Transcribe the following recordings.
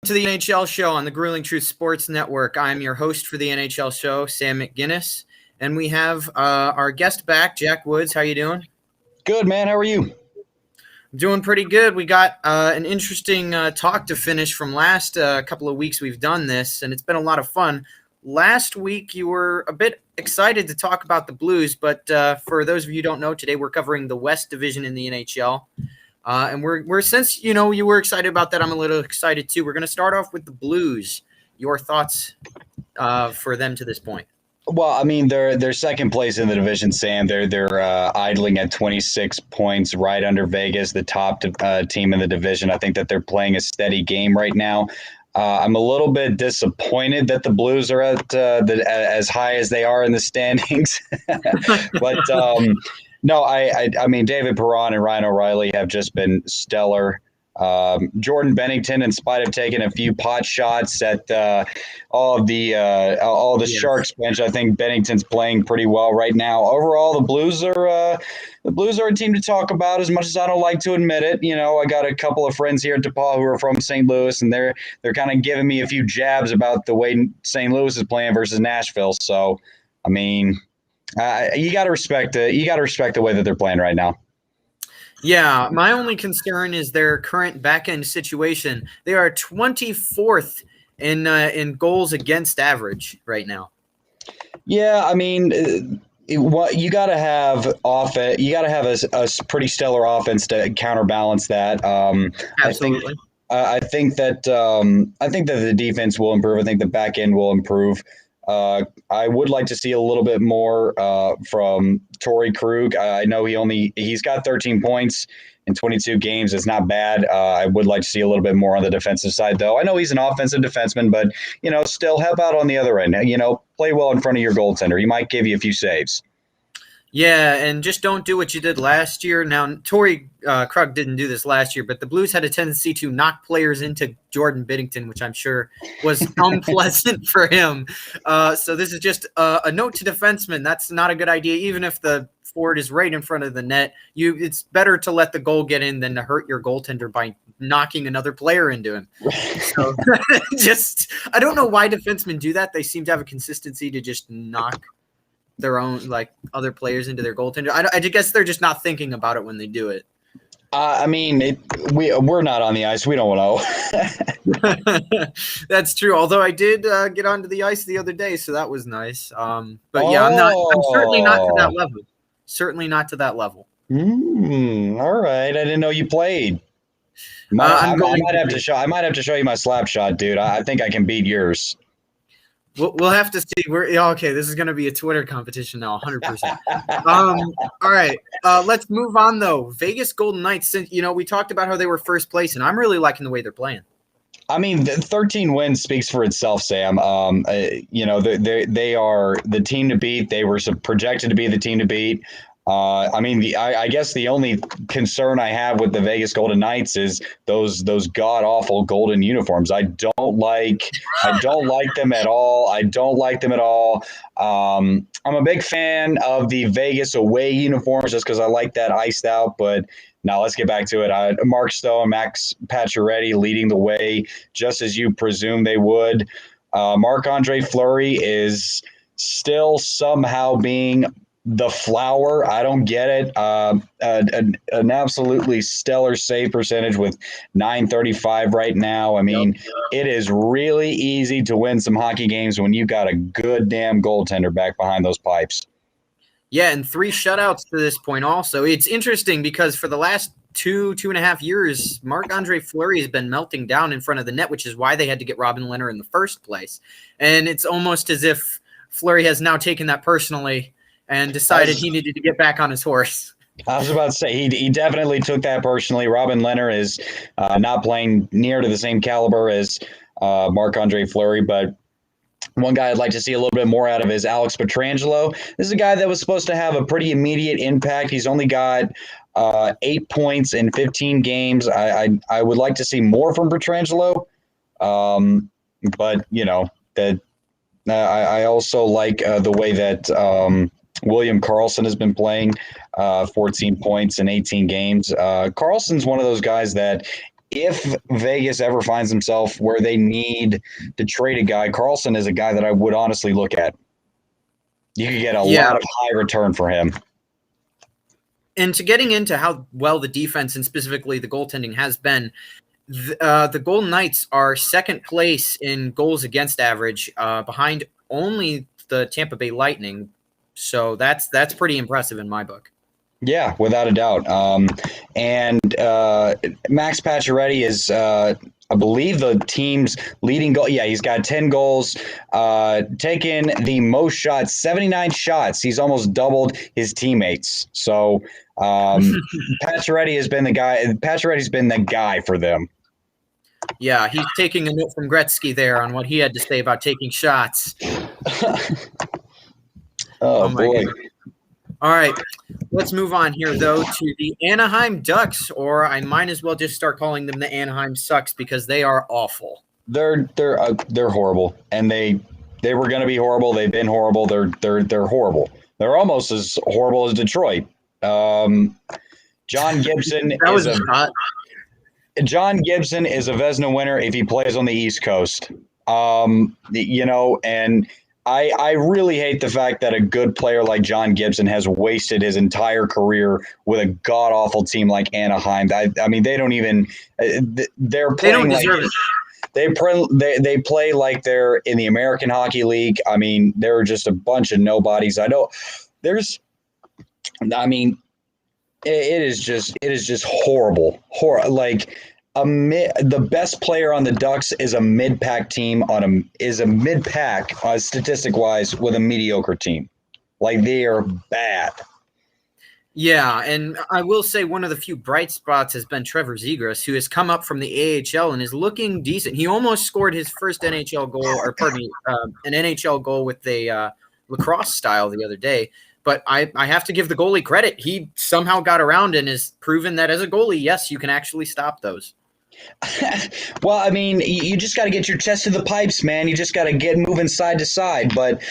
To the NHL Show on the Grueling Truth Sports Network. I'm your host for the NHL Show, Sam McGinnis, and we have our guest back, Jack Woods. How you doing? Good, man. How are you? Doing pretty good. We got an interesting talk to finish from last couple of weeks we've done this, and it's been a lot of fun. Last week you were a bit excited to talk about the Blues, but for those of you who don't know, today we're covering the West Division in the NHL. And we're since you were excited about that, I'm a little excited too. We're going to start off with the Blues. Your thoughts for them to this point? Well, I mean, they're second place in the division, Sam. They're idling at 26 points, right under Vegas, the top team in the division. I think that they're playing a steady game right now. I'm a little bit disappointed that the Blues are at as high as they are in the standings, but. No, I mean, David Perron and Ryan O'Reilly have just been stellar. Jordan Bennington, in spite of taking a few pot shots at all the Sharks bench, I think Bennington's playing pretty well right now. Overall, the Blues are a team to talk about, as much as I don't like to admit it. You know, I got a couple of friends here at DePaul who are from St. Louis, and they're kind of giving me a few jabs about the way St. Louis is playing versus Nashville. So, I mean. You got to respect the way that they're playing right now. Yeah, my only concern is their current back end situation. They are 24th in goals against average right now. Yeah, I mean, you got to have offense. You got to have a pretty stellar offense to counterbalance that. Absolutely. I think that the defense will improve. I think the back end will improve. I would like to see a little bit more from Torrey Krug. I know he's got 13 points in 22 games. It's not bad. I would like to see a little bit more on the defensive side, though. I know he's an offensive defenseman, but still help out on the other end. Play well in front of your goaltender. He might give you a few saves. Yeah, and just don't do what you did last year. Now, Torrey Krug didn't do this last year, but the Blues had a tendency to knock players into Jordan Binnington, which I'm sure was unpleasant for him. So this is just a note to defensemen. That's not a good idea, even if the forward is right in front of the net. It's better to let the goal get in than to hurt your goaltender by knocking another player into him. So I don't know why defensemen do that. They seem to have a consistency to just knock their own, like, other players into their goaltender. I guess they're just not thinking about it when they do it. I mean, we're not on the ice. We don't know. That's true. Although I did get onto the ice the other day, so that was nice. But yeah, I'm certainly not to that level. Certainly not to that level. All right. I didn't know you played. I might have to show you my slap shot, dude. I think I can beat yours. We'll have to see. Okay. This is going to be a Twitter competition now, 100%. All right. Let's move on, though. Vegas Golden Knights, since we talked about how they were first place, and I'm really liking the way they're playing. I mean, 13 wins speaks for itself, Sam. They are the team to beat. They were projected to be the team to beat. I guess the only concern I have with the Vegas Golden Knights is those god awful golden uniforms. I don't like them at all. I'm a big fan of the Vegas away uniforms just because I like that iced out. But now let's get back to it. Mark Stone, Max Pacioretty leading the way, just as you presume they would. Marc-Andre Fleury is still somehow being the flower. I don't get it. An absolutely stellar save percentage with .935 right now. I mean, It is really easy to win some hockey games when you got a good damn goaltender back behind those pipes. Yeah, and 3 shutouts to this point also. It's interesting because for the last two and a half years, Marc-Andre Fleury has been melting down in front of the net, which is why they had to get Robin Lehner in the first place. And it's almost as if Fleury has now taken that personally and decided he needed to get back on his horse. I was about to say, he definitely took that personally. Robin Lehner is not playing near to the same caliber as Marc-Andre Fleury, but one guy I'd like to see a little bit more out of is Alex Petrangelo. This is a guy that was supposed to have a pretty immediate impact. He's only got 8 points in 15 games. I would like to see more from Petrangelo, but I also like the way that William Carlson has been playing, 14 points in 18 games. Carlson's one of those guys that if Vegas ever finds themselves where they need to trade a guy, Carlson is a guy that I would honestly look at. You could get a lot of high return for him. And to getting into how well the defense and specifically the goaltending has been, the Golden Knights are second place in goals against average, behind only the Tampa Bay Lightning. So that's pretty impressive in my book. Yeah, without a doubt. And Max Pacioretty is, I believe, the team's leading goal. Yeah, he's got 10 goals, taken the most shots, 79 shots. He's almost doubled his teammates. So Pacioretty has been the guy. Pacioretty's been the guy for them. Yeah, he's taking a note from Gretzky there on what he had to say about taking shots. Oh boy. God. All right, let's move on here, though, to the Anaheim Ducks, or I might as well just start calling them the Anaheim Sucks because they are awful. They're horrible, and they were going to be horrible. They've been horrible. They're horrible. They're almost as horrible as Detroit. John Gibson John Gibson is a Vezina winner if he plays on the East Coast. And I really hate the fact that a good player like John Gibson has wasted his entire career with a god-awful team like Anaheim. I mean, they don't even they're playing. They don't deserve it. They play like they're in the American Hockey League. I mean, they're just a bunch of nobodies. It is just horrible. Like the best player on the Ducks is a mid-pack team statistic wise with a mediocre team. Like, they are bad. Yeah, and I will say one of the few bright spots has been Trevor Zegras, who has come up from the AHL and is looking decent. He almost scored his first NHL goal, an NHL goal with a lacrosse style the other day. But I have to give the goalie credit. He somehow got around and has proven that as a goalie, yes, you can actually stop those. Well, I mean, you just got to get your chest to the pipes, man. You just got to get moving side to side. But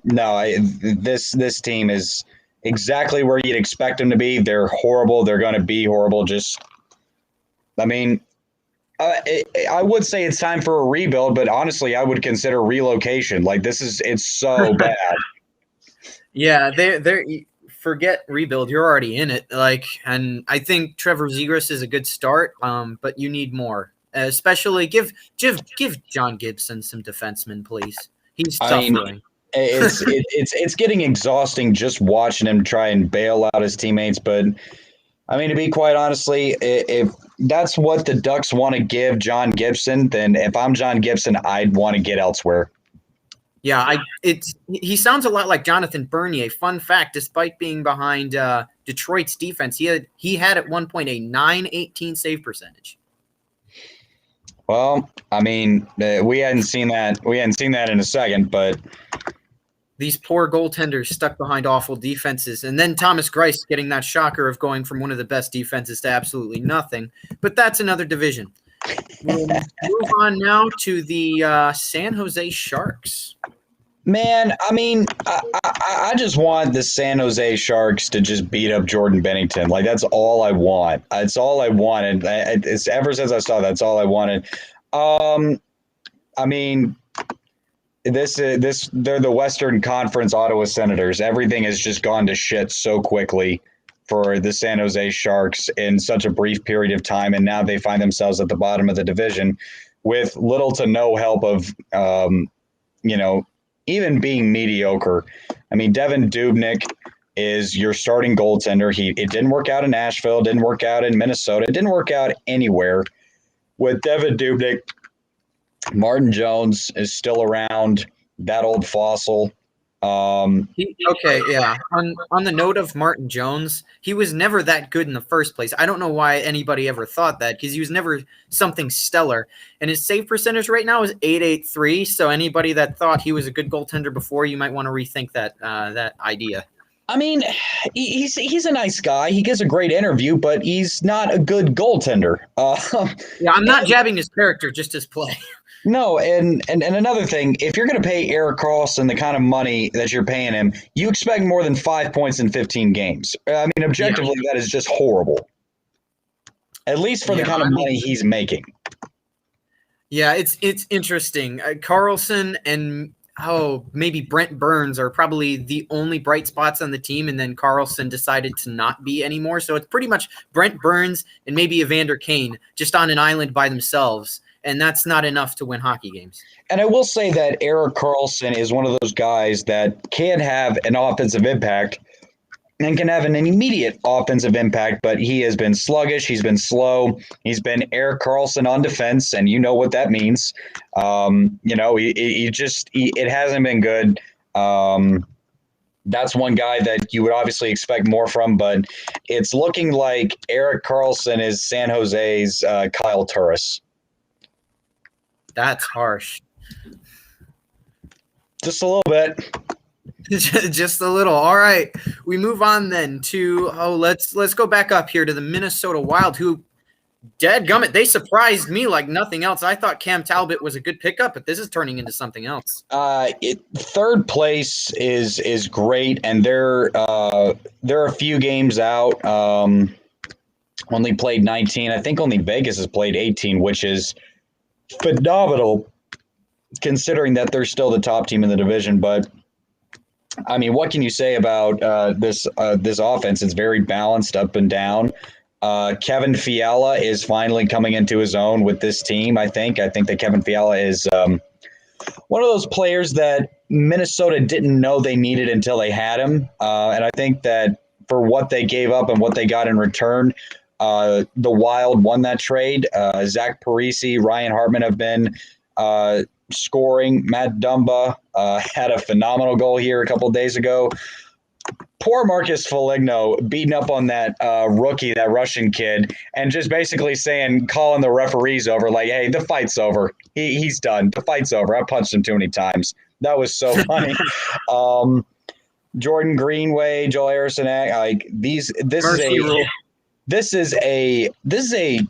this team is exactly where you'd expect them to be. They're horrible. They're going to be horrible. I would say it's time for a rebuild, but honestly, I would consider relocation. Like, it's so bad. Yeah, they're forget rebuild. You're already in it. And I think Trevor Zegras is a good start. But you need more. Especially give John Gibson some defensemen, please. He's suffering. It's getting exhausting just watching him try and bail out his teammates. But I mean, to be quite honestly, if that's what the Ducks want to give John Gibson, then if I'm John Gibson, I'd want to get elsewhere. Yeah, he sounds a lot like Jonathan Bernier. Fun fact: despite being behind Detroit's defense, he had at one point a .918 save percentage. Well, I mean, we hadn't seen that. We hadn't seen that in a second, but these poor goaltenders stuck behind awful defenses, and then Thomas Greiss getting that shocker of going from one of the best defenses to absolutely nothing. But that's another division. We'll move on now to the San Jose Sharks. Man, I mean, I just want the San Jose Sharks to just beat up Jordan Binnington. Like, that's all I want. It's all I wanted. It's ever since I saw that's all I wanted. I mean, they're the Western Conference Ottawa Senators. Everything has just gone to shit so quickly for the San Jose Sharks in such a brief period of time, and now they find themselves at the bottom of the division with little to no help of, even being mediocre. I mean, Devin Dubnyk is your starting goaltender. It didn't work out in Nashville, didn't work out in Minnesota, it didn't work out anywhere. With Devin Dubnyk, Martin Jones is still around, that old fossil. On the note of Martin Jones, he was never that good in the first place. I don't know why anybody ever thought that, because he was never something stellar. And his save percentage right now is .883. So anybody that thought he was a good goaltender before, you might want to rethink that idea. I mean, he's a nice guy. He gives a great interview, but he's not a good goaltender. I'm not jabbing his character, just his play. No, and another thing, if you're going to pay Erik Karlsson the kind of money that you're paying him, you expect more than 5 points in 15 games. I mean, objectively, That is just horrible. at least for the Yeah, kind of money he's making. yeah, it's interesting. Carlson and maybe Brent Burns are probably the only bright spots on the team, and then Carlson decided to not be anymore. So it's pretty much Brent Burns and maybe Evander Kane just on an island by themselves, and that's not enough to win hockey games. And I will say that Erik Karlsson is one of those guys that can have an offensive impact and can have an immediate offensive impact, but he has been sluggish. He's been slow. He's been Erik Karlsson on defense, and you know what that means. It hasn't been good. That's one guy that you would obviously expect more from, but it's looking like Erik Karlsson is San Jose's Kyle Turris. That's harsh. Just a little bit. Just a little. All right. We move on then to let's go back up here to the Minnesota Wild, who dadgummit, they surprised me like nothing else. I thought Cam Talbot was a good pickup, but this is turning into something else. Third place is great, and they're a few games out. Only played 19. I think only Vegas has played 18, which is phenomenal considering that they're still the top team in the division. But I mean, what can you say about this offense? It's very balanced up and down. Kevin Fiala is finally coming into his own with this team. I think that Kevin Fiala is one of those players that Minnesota didn't know they needed until they had him. And I think that for what they gave up and what they got in return, the Wild won that trade. Zach Parise, Ryan Hartman have been scoring. Matt Dumba had a phenomenal goal here a couple of days ago. Poor Marcus Foligno beating up on that rookie, that Russian kid, and just basically calling the referees over, like, hey, the fight's over. He's done. The fight's over. I punched him too many times. That was so funny. Jordan Greenway, Joel Harrison, like this is a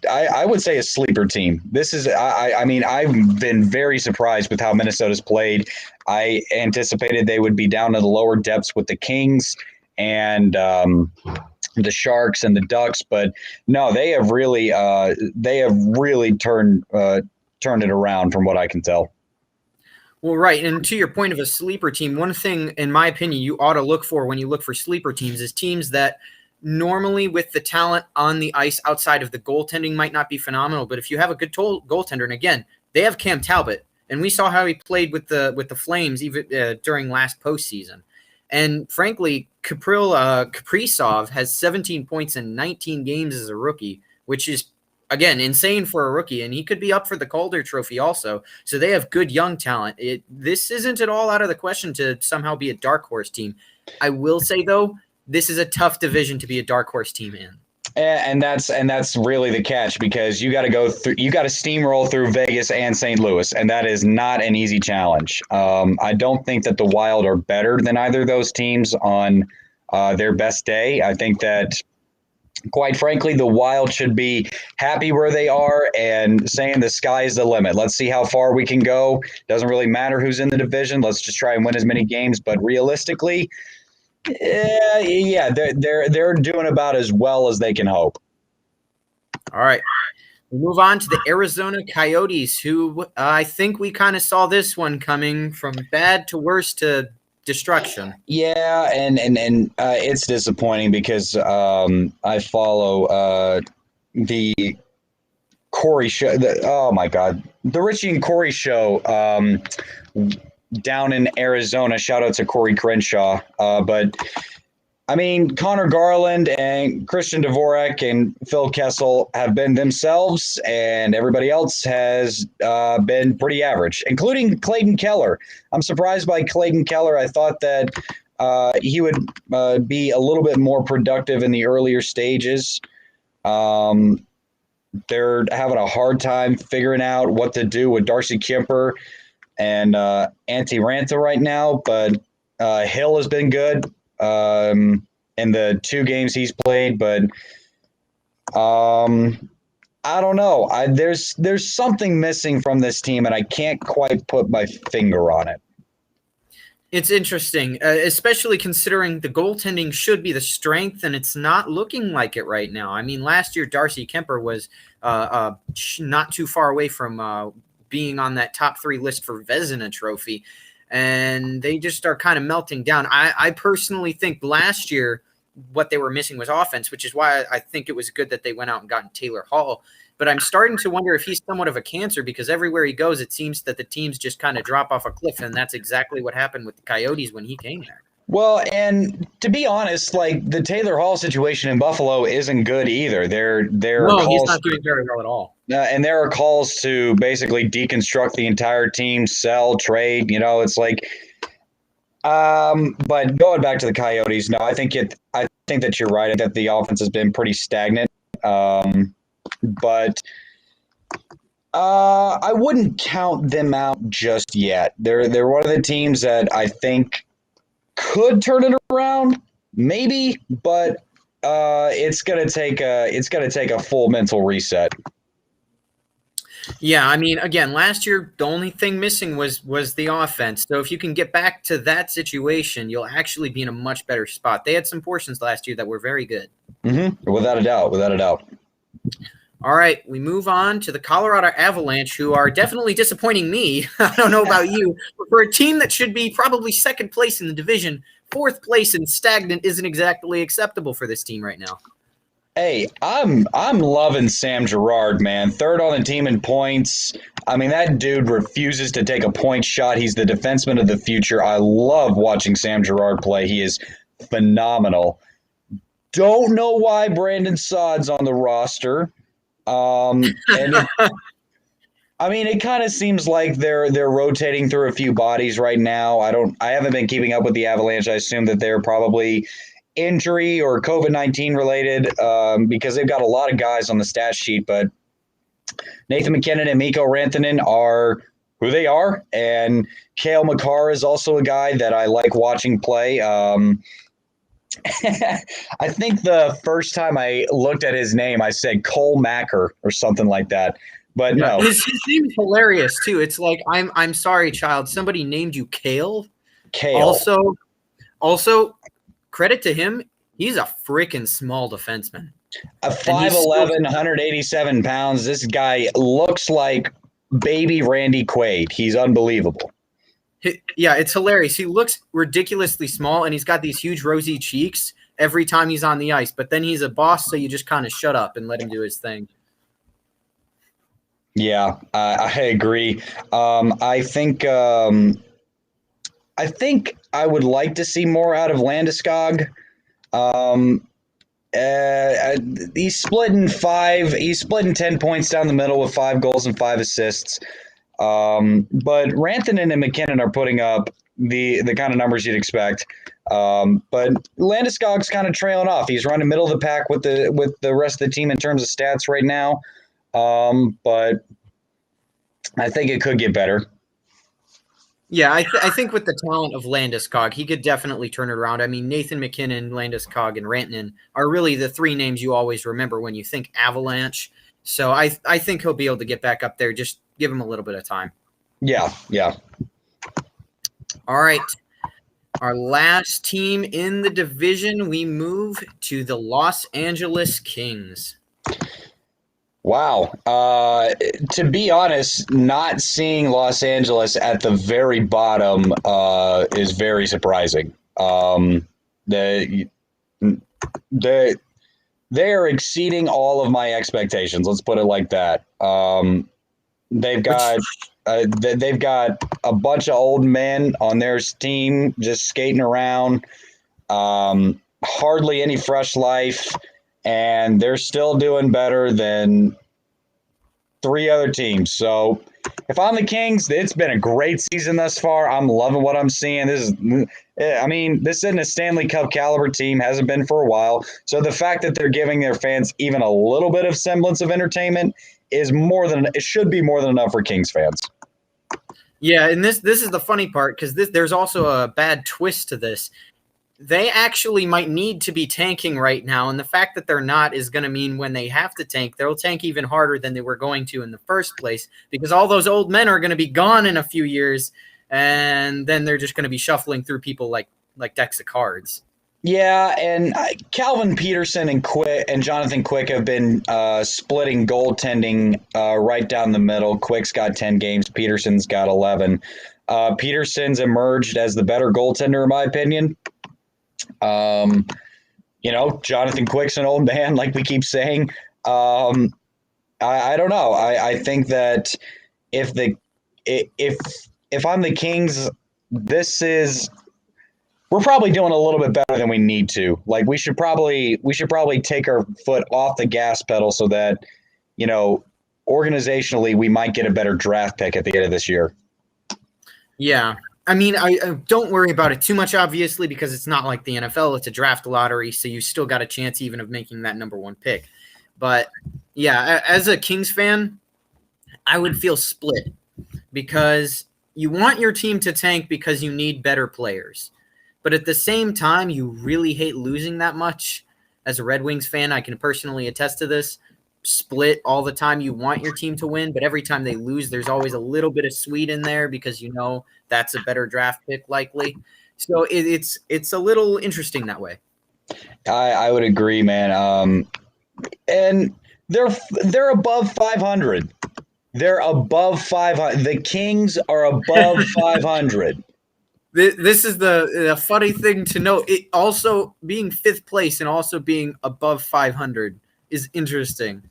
I would say a sleeper team. This is I mean, I've been very surprised with how Minnesota's played. I anticipated they would be down in the lower depths with the Kings and the Sharks and the Ducks, but no, they have really turned it around from what I can tell. Well, right, and to your point of a sleeper team, one thing, in my opinion, you ought to look for when you look for sleeper teams is teams that normally with the talent on the ice outside of the goaltending might not be phenomenal, but if you have a good goaltender, and again, they have Cam Talbot, and we saw how he played with the Flames even during last postseason. And frankly, Kaprizov has 17 points in 19 games as a rookie, which is, again, insane for a rookie, and he could be up for the Calder Trophy also. So they have good young talent. This isn't at all out of the question to somehow be a dark horse team. I will say, though, this is a tough division to be a dark horse team in. And that's really the catch, because you got to steamroll through Vegas and St. Louis, and that is not an easy challenge. I don't think that the Wild are better than either of those teams on their best day. I think that, quite frankly, the Wild should be happy where they are and saying the sky is the limit. Let's see how far we can go. Doesn't really matter who's in the division. Let's just try and win as many games. But realistically, they're doing about as well as they can hope. All right. We move on to the Arizona Coyotes, who I think we kind of saw this one coming from bad to worse to destruction. Yeah, and it's disappointing because I follow the Corey show. Oh my God, the Richie and Corey show down in Arizona. Shout out to Corey Crenshaw. But I mean, Connor Garland and Christian Dvorak and Phil Kessel have been themselves, and everybody else has been pretty average, including Clayton Keller. I'm surprised by Clayton Keller. I thought that he would be a little bit more productive in the earlier stages. They're having a hard time figuring out what to do with Darcy Kemper and Antti Ranta right now, but Hill has been good in the 2 games he's played, but I don't know. There's something missing from this team, and I can't quite put my finger on it. It's interesting, especially considering the goaltending should be the strength, and it's not looking like it right now. I mean, last year Darcy Kemper was not too far away from being on that top 3 list for Vezina Trophy, and they just are kind of melting down. I personally think last year what they were missing was offense, which is why I think it was good that they went out and gotten Taylor Hall. But I'm starting to wonder if he's somewhat of a cancer, because everywhere he goes, it seems that the teams just kind of drop off a cliff, and that's exactly what happened with the Coyotes when he came there. Well, and to be honest, like the Taylor Hall situation in Buffalo isn't good either. He's not doing very well at all. And there are calls to basically deconstruct the entire team, sell, trade. It's like, but going back to the Coyotes, no, I think that you're right. That the offense has been pretty stagnant. But I wouldn't count them out just yet. They're one of the teams that I think could turn it around, maybe, but it's gonna take a full mental reset. Yeah, I mean, again, last year the only thing missing was the offense. So if you can get back to that situation, you'll actually be in a much better spot. They had some portions last year that were very good. Mm-hmm. Without a doubt. All right, we move on to the Colorado Avalanche, who are definitely disappointing me. I don't know about you, but for a team that should be probably second place in the division, fourth place and stagnant isn't exactly acceptable for this team right now. Hey, I'm loving Sam Girard, man. Third on the team in points. I mean, that dude refuses to take a point shot. He's the defenseman of the future. I love watching Sam Girard play. He is phenomenal. Don't know why Brandon Saad's on the roster. It kind of seems like they're rotating through a few bodies right now. I haven't been keeping up with the Avalanche. I assume that they're probably injury or COVID-19 related, because they've got a lot of guys on the stat sheet, but Nathan McKinnon and Mikko Rantanen are who they are. And Cale Makar is also a guy that I like watching play. I think the first time I looked at his name, I said Cole Macker or something like that. But no, his name is hilarious too. It's like, I'm sorry, child. Somebody named you Kale. Also, credit to him. He's a freaking small defenseman. A 5'11", 187 pounds. This guy looks like baby Randy Quaid. He's unbelievable. Yeah, it's hilarious. He looks ridiculously small, and he's got these huge rosy cheeks every time he's on the ice. But then he's a boss, so you just kind of shut up and let him do his thing. Yeah, I agree. I think I would like to see more out of Landeskog. He's splitting 10 points down the middle with 5 goals and 5 assists. But Rantanen and McKinnon are putting up the kind of numbers you'd expect. But Landeskog's kind of trailing off. He's running middle of the pack with the rest of the team in terms of stats right now. But I think it could get better. Yeah, I think with the talent of Landeskog, he could definitely turn it around. I mean, Nathan McKinnon, Landeskog, and Rantanen are really the 3 names you always remember when you think Avalanche. So I think he'll be able to get back up there. Just give him a little bit of time. Yeah. All right. Our last team in the division, we move to the Los Angeles Kings. Wow. To be honest, not seeing Los Angeles at the very bottom is very surprising. They are exceeding all of my expectations. Let's put it like that. They've got a bunch of old men on their team just skating around. Hardly any fresh life. And they're still doing better than 3 other teams. So if I'm the Kings, it's been a great season thus far. I'm loving what I'm seeing. This isn't a Stanley Cup caliber team, hasn't been for a while. So the fact that they're giving their fans even a little bit of semblance of entertainment it should be more than enough for Kings fans. Yeah, and this is the funny part, because there's also a bad twist to this. They actually might need to be tanking right now, and the fact that they're not is going to mean when they have to tank, they'll tank even harder than they were going to in the first place, because all those old men are going to be gone in a few years, and then they're just going to be shuffling through people like decks of cards. Yeah, and Calvin Peterson and Jonathan Quick have been splitting goaltending right down the middle. Quick's got 10 games. Peterson's got 11. Peterson's emerged as the better goaltender, in my opinion. Jonathan Quick's an old man, like we keep saying. I don't know. I think that if I'm the Kings, we're probably doing a little bit better than we need to. Like we should probably take our foot off the gas pedal so that, organizationally we might get a better draft pick at the end of this year. Yeah. I mean, I don't worry about it too much, obviously, because it's not like the NFL. It's a draft lottery, so you still got a chance even of making that number one pick. But, yeah, as a Kings fan, I would feel split because you want your team to tank because you need better players. But at the same time, you really hate losing that much. As a Red Wings fan, I can personally attest to this. Split all the time. You want your team to win, but every time they lose, there's always a little bit of sweet in there because that's a better draft pick likely. So it's a little interesting that way. I would agree, man. And they're above 500. They're above 500. The Kings are above 500. This is the funny thing to note. It also being fifth place and also being above 500 is interesting.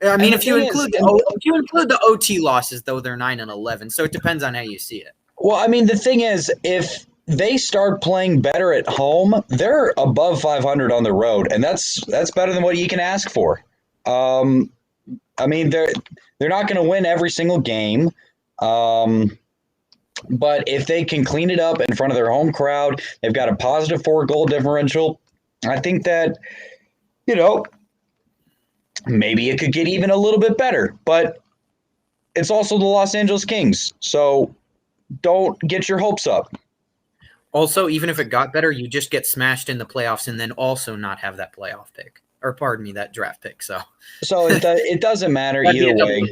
I mean, if you include the OT losses, though, they're 9-11. So it depends on how you see it. Well, I mean, the thing is, if they start playing better at home, they're above 500 on the road, and that's better than what you can ask for. I mean, they're not going to win every single game. But if they can clean it up in front of their home crowd, they've got a positive 4-goal differential. I think that, maybe it could get even a little bit better. But it's also the Los Angeles Kings, so don't get your hopes up. Also, even if it got better, you just get smashed in the playoffs and then also not have that playoff pick. Or pardon me, that draft pick. So it doesn't matter either way.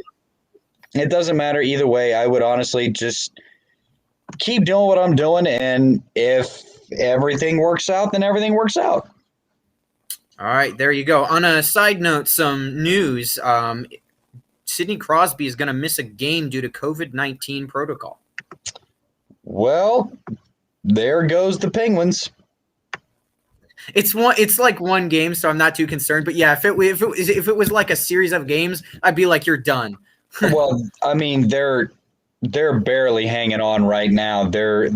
It doesn't matter either way. I would honestly just keep doing what I'm doing, and if everything works out, then everything works out. All right, there you go. On a side note, some news. Sidney Crosby is going to miss a game due to COVID-19 protocol. Well, there goes the Penguins. It's like one game, so I'm not too concerned. But yeah, if it was like a series of games, I'd be like, you're done. Well, I mean, they're barely hanging on right now. They're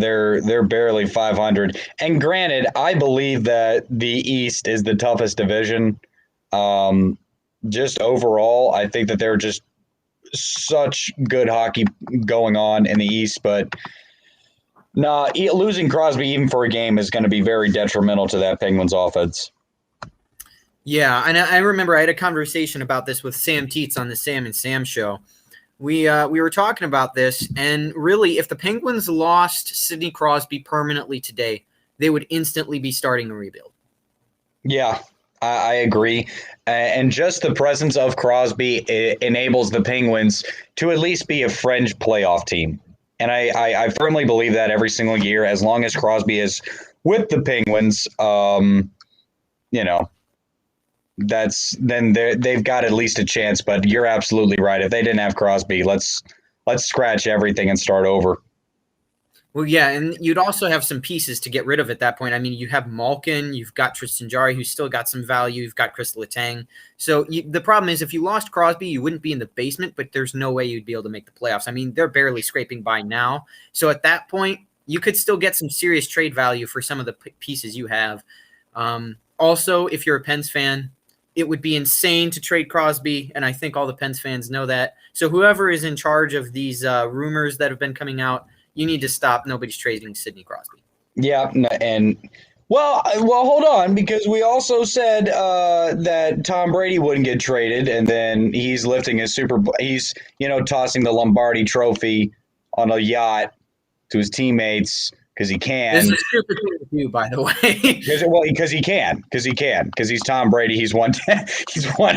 barely 500. And granted, I believe that the East is the toughest division. Just overall, I think that they're just such good hockey going on in the East. But losing Crosby even for a game is going to be very detrimental to that Penguins offense. Yeah, and I remember I had a conversation about this with Sam Teets on the Sam and Sam show. We were talking about this, and really, if the Penguins lost Sidney Crosby permanently today, they would instantly be starting a rebuild. Yeah, I agree. And just the presence of Crosby enables the Penguins to at least be a fringe playoff team. And I firmly believe that every single year, as long as Crosby is with the Penguins, they've got at least a chance. But you're absolutely right. If they didn't have Crosby, let's scratch everything and start over. Well, yeah, and you'd also have some pieces to get rid of at that point. I mean, you have Malkin, you've got Tristan Jarry, who's still got some value. You've got Chris Letang. So the problem is if you lost Crosby, you wouldn't be in the basement, but there's no way you'd be able to make the playoffs. I mean, they're barely scraping by now. So at that point, you could still get some serious trade value for some of the pieces you have. Also, if you're a Pens fan, it would be insane to trade Crosby, and I think all the Pens fans know that. So whoever is in charge of these rumors that have been coming out, you need to stop. Nobody's trading Sidney Crosby. Yeah, and well, hold on, because we also said that Tom Brady wouldn't get traded, and then he's lifting his he's tossing the Lombardi Trophy on a yacht to his teammates because he can. This is a stupid thing to do, by the way. Because he can, because he's Tom Brady. He's won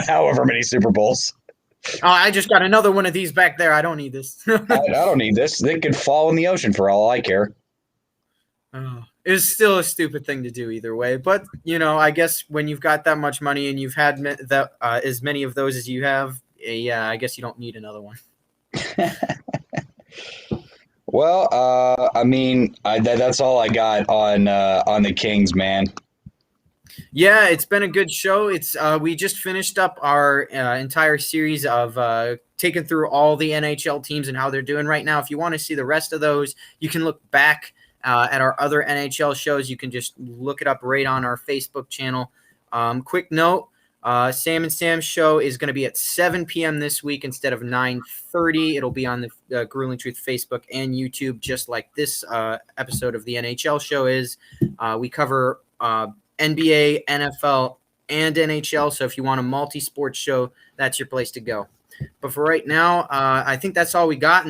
however many Super Bowls. Oh, I just got another one of these back there. I don't need this. I don't need this. They could fall in the ocean for all I care. Oh, it's still a stupid thing to do either way. But, I guess when you've got that much money and you've had as many of those as you have, yeah, I guess you don't need another one. Well, that's all I got on the Kings, man. Yeah, it's been a good show. It's we just finished up our entire series of taking through all the NHL teams and how they're doing right now. If you want to see the rest of those, you can look back at our other NHL shows. You can just look it up right on our Facebook channel. Quick note, Sam and Sam's show is going to be at 7 p.m. this week instead of 9:30. It'll be on the Grueling Truth Facebook and YouTube, just like this episode of the NHL show is. We cover NBA, NFL, and NHL. So if you want a multi-sport show, that's your place to go. But for right now, I think that's all we got. And